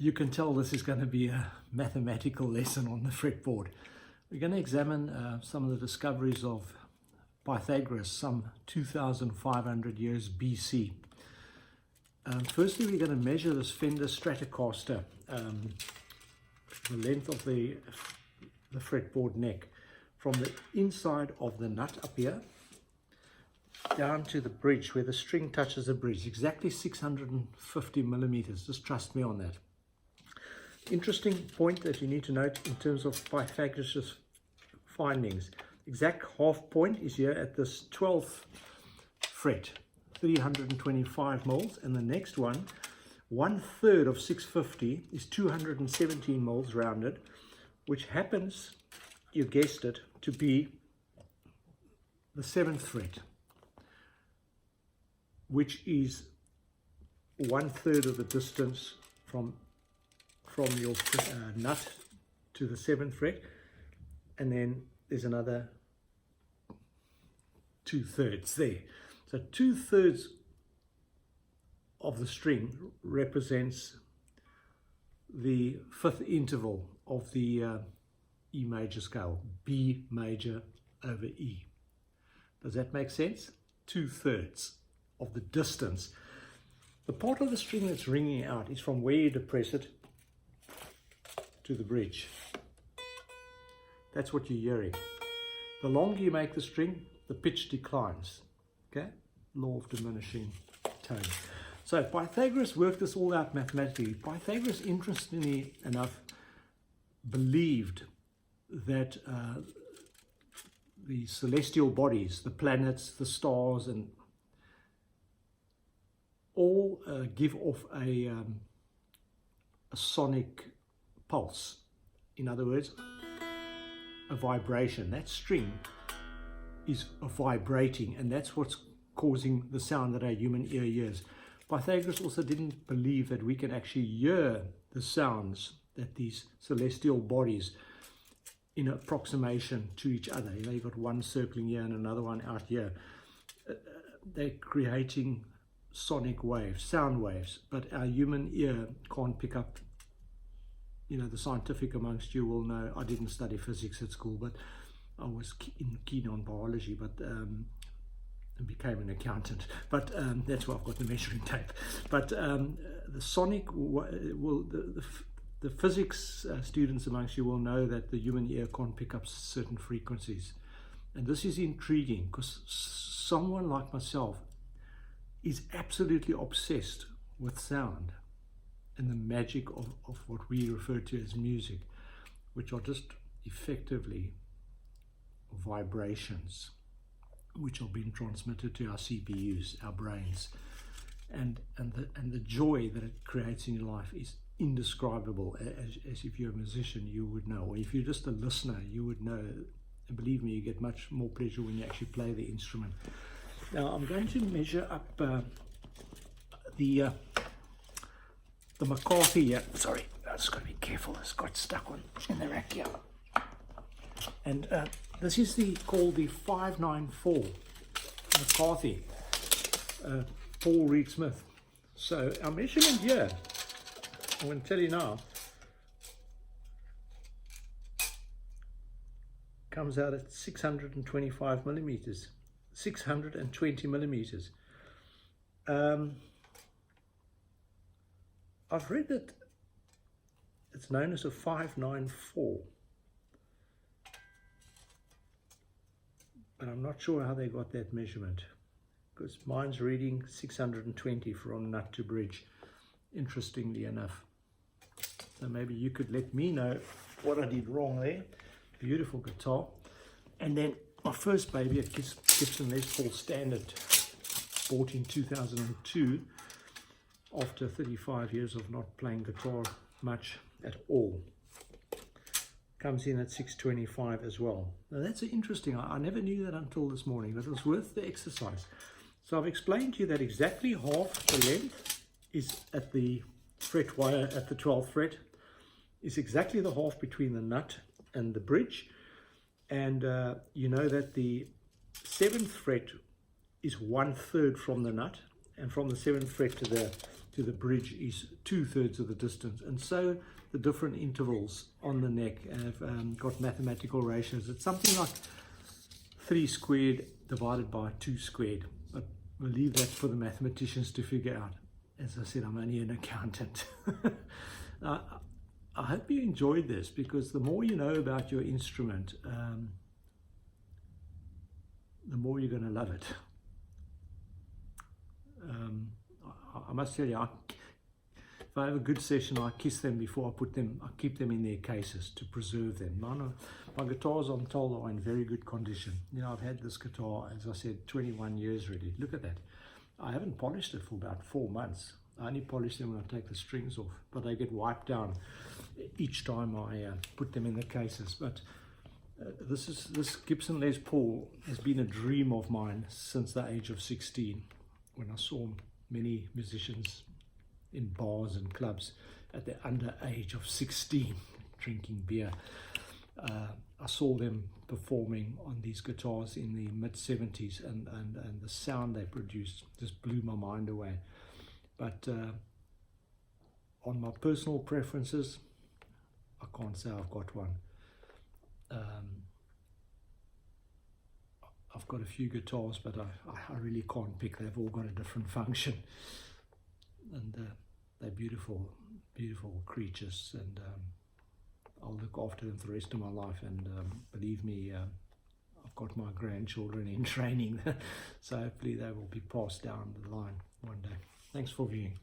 You can tell this is going to be a mathematical lesson on the fretboard. We're going to examine some of the discoveries of Pythagoras some 2,500 years BC. Firstly, we're going to measure this Fender Stratocaster, the length of the fretboard neck, from the inside of the nut up here down to the bridge where the string touches the bridge, exactly 650 millimeters. Just trust me on that. Interesting point that you need to note in terms of Pythagoras' findings. Exact half point is here at this 12th fret, 325 mils, and the next one, 1/3 of 650 is 217 mils rounded, which happens, you guessed it, to be the 7th fret, which is 1/3 of the distance from your nut to the 7th fret, and then there's another 2/3 there. So 2/3 of the string represents the 5th interval of the E major scale, B major over E. Does that make sense? 2/3 of the distance. The part of the string that's ringing out is from where you depress it to the bridge. That's what you're hearing. The longer you make the string, the pitch declines. Okay? Law of diminishing tone. So Pythagoras worked this all out mathematically. Pythagoras, interestingly enough, believed that the celestial bodies, the planets, the stars, and all give off a sonic pulse. In other words, a vibration. That string is vibrating, and that's what's causing the sound that our human ear hears. Pythagoras also didn't believe that we can actually hear the sounds that these celestial bodies, in approximation to each other, you've got one circling here and another one out here, they're creating sonic waves, sound waves, but our human ear can't pick up. The scientific amongst you will know I didn't study physics at school, but I was keen on biology, but and became an accountant. But that's why I've got the measuring tape. But the sonic, the physics students amongst you will know that the human ear can't pick up certain frequencies. And this is intriguing because someone like myself is absolutely obsessed with sound and the magic of what we refer to as music, which are just effectively vibrations which are being transmitted to our CPUs, our brains, and the joy that it creates in your life is indescribable. As if you're a musician, you would know, or if you're just a listener, you would know. And believe me, you get much more pleasure when you actually play the instrument. Now I'm going to measure up the McCarthy here. Sorry, I just got to be careful. It's got stuck on in the rack here. And this is called the 594 McCarthy, Paul Reed Smith. So our measurement here, I'm going to tell you now, comes out at 625 millimeters, 620 millimeters. I've read that it's known as a 594, but I'm not sure how they got that measurement, because mine's reading 620 from nut to bridge, interestingly enough. So maybe you could let me know what I did wrong there. Beautiful guitar. And then my first baby, a Gibson Les Paul Standard, bought in 2002 after 35 years of not playing guitar much at all. Comes in at 625 as well. Now that's interesting. I never knew that until this morning, but it was worth the exercise. So I've explained to you that exactly half the length is at the fret wire at the 12th fret, is exactly the half between the nut and the bridge. And you know that the 7th fret is 1/3 from the nut, and from the 7th fret to to the bridge is 2/3 of the distance. And so the different intervals on the neck have got mathematical ratios. It's something like 3 squared divided by 2 squared. But we'll leave that for the mathematicians to figure out. As I said, I'm only an accountant. I hope you enjoyed this, because the more you know about your instrument, the more you're going to love it. I must tell you, if I have a good session, I kiss them before I keep them in their cases to preserve them. My guitars, I'm told, are in very good condition. You know, I've had this guitar, as I said, 21 years already. Look at that. I haven't polished it for about 4 months. I only polish them when I take the strings off, but they get wiped down each time I put them in the cases. But this Gibson Les Paul has been a dream of mine since the age of 16, when I saw many musicians in bars and clubs at the under age of 16 drinking beer. I saw them performing on these guitars in the mid-70s, and the sound they produced just blew my mind away. But on my personal preferences, I can't say I've got one. I've got a few guitars, but I really can't pick. They've all got a different function, and they're beautiful, beautiful creatures, and I'll look after them for the rest of my life. And believe me, I've got my grandchildren in training, so hopefully they will be passed down the line one day. Thanks for viewing.